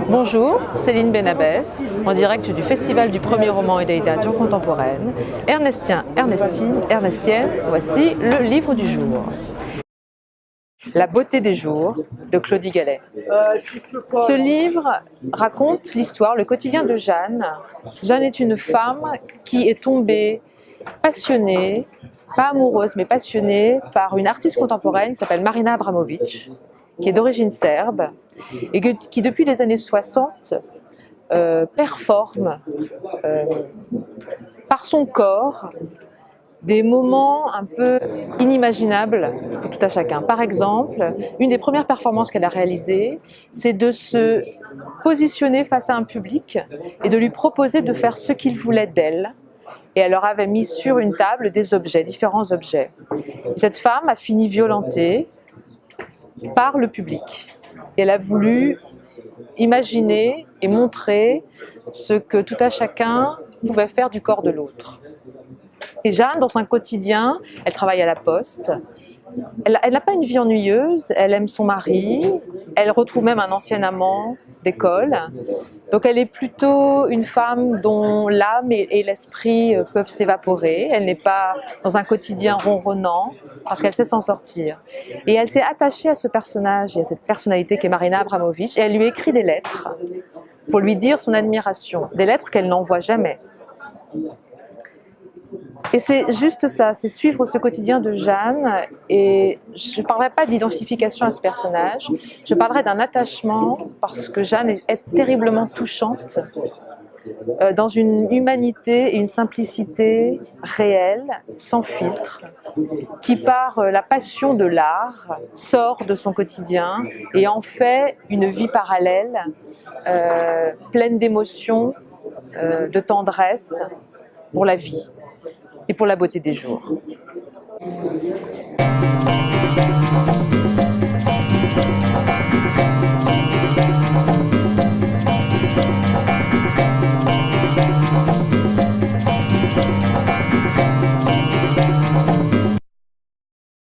Bonjour, Céline Benabès, en direct du Festival du premier roman et de littérature contemporaine. Ernestienne, voici le livre du jour. La beauté des jours de Claudie Gallet. Ce livre raconte l'histoire, le quotidien de Jeanne. Jeanne est une femme qui est tombée passionnée, pas amoureuse mais passionnée, par une artiste contemporaine qui s'appelle Marina Abramović, qui est d'origine serbe et qui depuis les années 60 performe par son corps des moments un peu inimaginables pour tout à chacun. Par exemple, une des premières performances qu'elle a réalisées, c'est de se positionner face à un public et de lui proposer de faire ce qu'il voulait d'elle. Et elle leur avait mis sur une table des objets, différents objets. Cette femme a fini violentée par le public. Et elle a voulu imaginer et montrer ce que tout à chacun pouvait faire du corps de l'autre. Et Jeanne, dans son quotidien, elle travaille à la poste. Elle n'a pas une vie ennuyeuse, elle aime son mari, elle retrouve même un ancien amant d'école. Donc elle est plutôt une femme dont l'âme et l'esprit peuvent s'évaporer. Elle n'est pas dans un quotidien ronronnant parce qu'elle sait s'en sortir. Et elle s'est attachée à ce personnage et à cette personnalité qu'est Marina Abramović et elle lui écrit des lettres pour lui dire son admiration. Des lettres qu'elle n'envoie jamais. Et c'est juste ça, c'est suivre ce quotidien de Jeanne, et je ne parlerai pas d'identification à ce personnage, je parlerai d'un attachement parce que Jeanne est terriblement touchante, dans une humanité et une simplicité réelle, sans filtre, qui par la passion de l'art sort de son quotidien et en fait une vie parallèle, pleine d'émotions, de tendresse pour la vie et pour la beauté des jours.